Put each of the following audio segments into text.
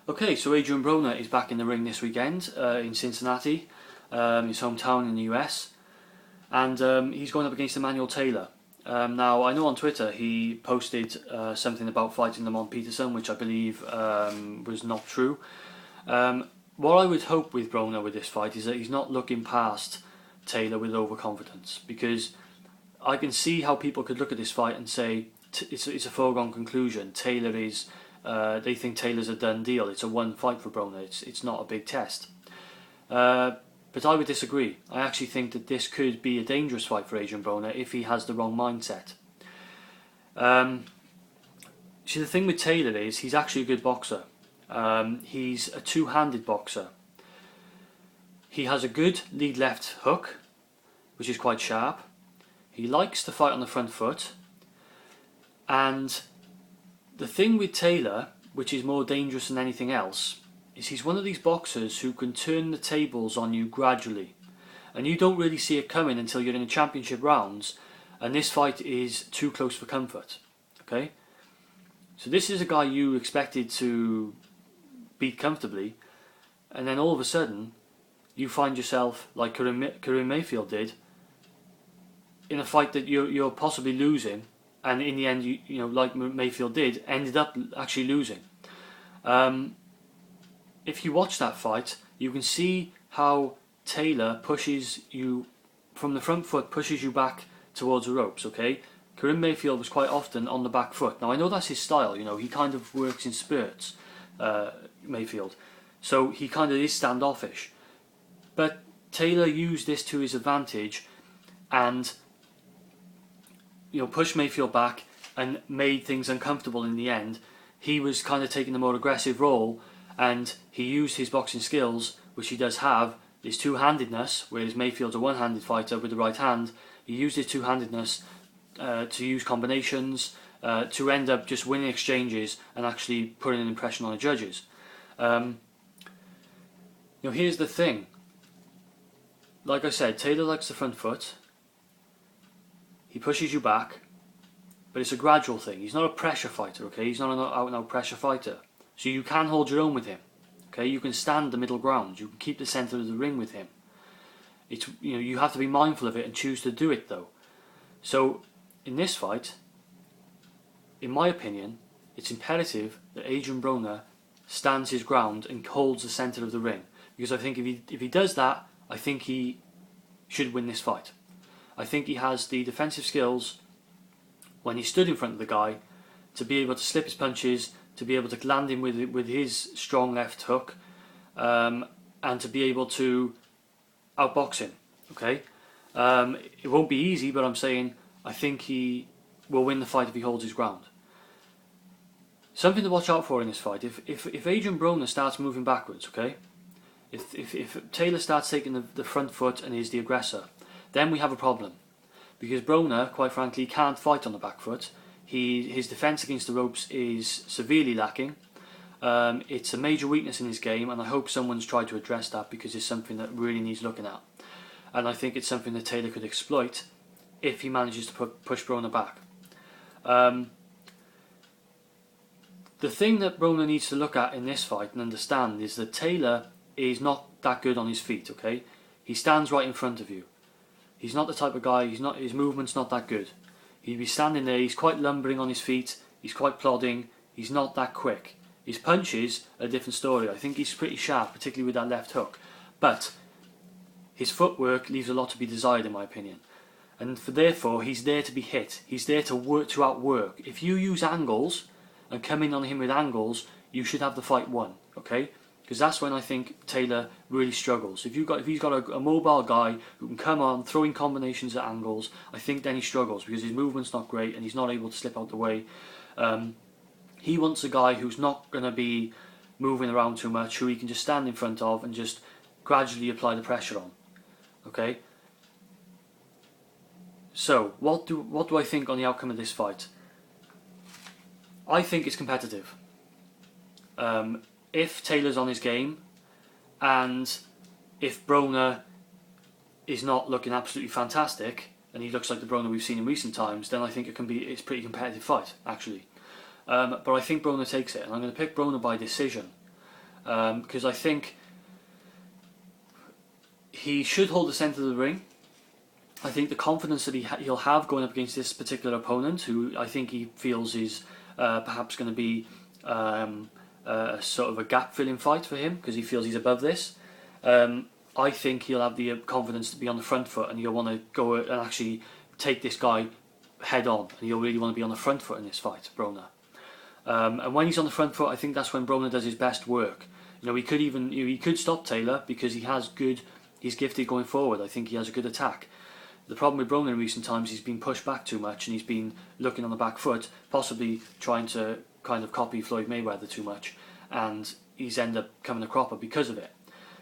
Okay, so Adrien Broner is back in the ring this weekend in Cincinnati, his hometown in the US, and he's going up against Emmanuel Taylor. Now, I know on Twitter he posted something about fighting Lamont Peterson, which I believe was not true. What I would hope with Broner with this fight is that he's not looking past Taylor with overconfidence, because I can see how people could look at this fight and say it's a foregone conclusion. Taylor is, they think Taylor's a done deal. It's a one fight for Broner. It's not a big test. But I would disagree. I actually think that this could be a dangerous fight for Adrien Broner if he has the wrong mindset. See, the thing with Taylor is he's actually a good boxer. He's a two-handed boxer. He has a good lead left hook, which is quite sharp. He likes to fight on the front foot. And the thing with Taylor, which is more dangerous than anything else, is he's one of these boxers who can turn the tables on you gradually. And you don't really see it coming until you're in the championship rounds, and this fight is too close for comfort. Okay? So this is a guy you expected to beat comfortably, and then all of a sudden you find yourself, like Karim Mayfield did, in a fight that you're possibly losing, and in the end, you know, like Mayfield did, ended up actually losing. If you watch that fight, you can see how Taylor pushes you from the front foot, pushes you back towards the ropes. Okay, Karim Mayfield was quite often on the back foot. Now I know that's his style. You know, he kind of works in spurts, Mayfield, so he kind of is standoffish. But Taylor used this to his advantage, and pushed Mayfield back and made things uncomfortable in the end. He was kind of taking the more aggressive role, and he used his boxing skills, which he does have, his two-handedness, whereas Mayfield's a one-handed fighter with the right hand. He used his two-handedness to use combinations, to end up just winning exchanges and actually putting an impression on the judges. Here's the thing. Like I said, Taylor likes the front foot. He pushes you back, but it's a gradual thing. He's not a pressure fighter, okay? He's not an out-and-out pressure fighter. So you can hold your own with him, okay? You can stand the middle ground. You can keep the centre of the ring with him. It's, you have to be mindful of it and choose to do it, though. So in this fight, in my opinion, it's imperative that Adrien Broner stands his ground and holds the centre of the ring, because I think if he does that, I think he should win this fight. I think he has the defensive skills when he stood in front of the guy to be able to slip his punches, to be able to land him with his strong left hook, and to be able to outbox him. Okay, it won't be easy, but I'm saying I think he will win the fight if he holds his ground. Something to watch out for in this fight: if Adrien Broner starts moving backwards, okay, if Taylor starts taking the front foot and is the aggressor, then we have a problem, because Broner, quite frankly, can't fight on the back foot. His defence against the ropes is severely lacking. It's a major weakness in his game, and I hope someone's tried to address that, because it's something that really needs looking at. And I think it's something that Taylor could exploit if he manages to push Broner back. The thing that Broner needs to look at in this fight and understand is that Taylor is not that good on his feet. Okay, he stands right in front of you. He's not the type of guy, his movement's not that good. He'd be standing there, he's quite lumbering on his feet, he's quite plodding, he's not that quick. His punches are a different story. I think he's pretty sharp, particularly with that left hook. But his footwork leaves a lot to be desired, in my opinion. And therefore, he's there to be hit. He's there to outwork. If you use angles and come in on him with angles, you should have the fight won, okay? Because that's when I think Taylor really struggles. If he's got a mobile guy who can come on, throwing combinations at angles, I think then he struggles, because his movement's not great and he's not able to slip out the way. He wants a guy who's not going to be moving around too much, who he can just stand in front of and just gradually apply the pressure on. Okay? So, what do I think on the outcome of this fight? I think it's competitive. If Taylor's on his game, and if Broner is not looking absolutely fantastic, and he looks like the Broner we've seen in recent times, then I think it's a pretty competitive fight, actually. But I think Broner takes it, and I'm going to pick Broner by decision. because I think he should hold the centre of the ring. I think the confidence that he'll have going up against this particular opponent, who I think he feels is perhaps going to be sort of a gap-filling fight for him, because he feels he's above this. I think he'll have the confidence to be on the front foot, and he'll want to go and actually take this guy head on, and he'll really want to be on the front foot in this fight, Broner. And when he's on the front foot, I think that's when Broner does his best work. He could even he could stop Taylor, because he's gifted going forward. I think he has a good attack. The problem with Broner in recent times, he's been pushed back too much, and he's been looking on the back foot, possibly trying to kind of copy Floyd Mayweather too much, and he's ended up coming a cropper because of it.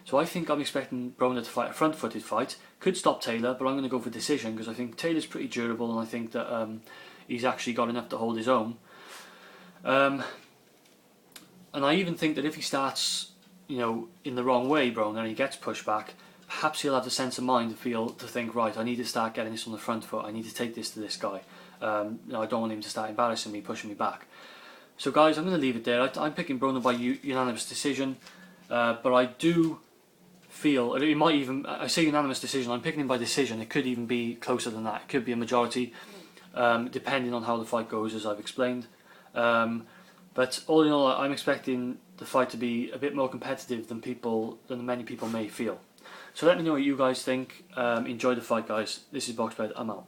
So I think I'm expecting Broner to fight a front-footed fight. Could stop Taylor, but I'm going to go for decision, because I think Taylor's pretty durable, and I think that he's actually got enough to hold his own. And I even think that if he starts, in the wrong way, Broner, and he gets pushed back, perhaps he'll have the sense of mind to think, right, I need to start getting this on the front foot. I need to take this to this guy. I don't want him to start embarrassing me, pushing me back. So guys, I'm going to leave it there. I'm picking Broner by unanimous decision, but I do feel it might even. I say unanimous decision. I'm picking him by decision. It could even be closer than that. It could be a majority, depending on how the fight goes, as I've explained. But all in all, I'm expecting the fight to be a bit more competitive than many people may feel. So let me know what you guys think. Enjoy the fight, guys. This is Boxbed. I'm out.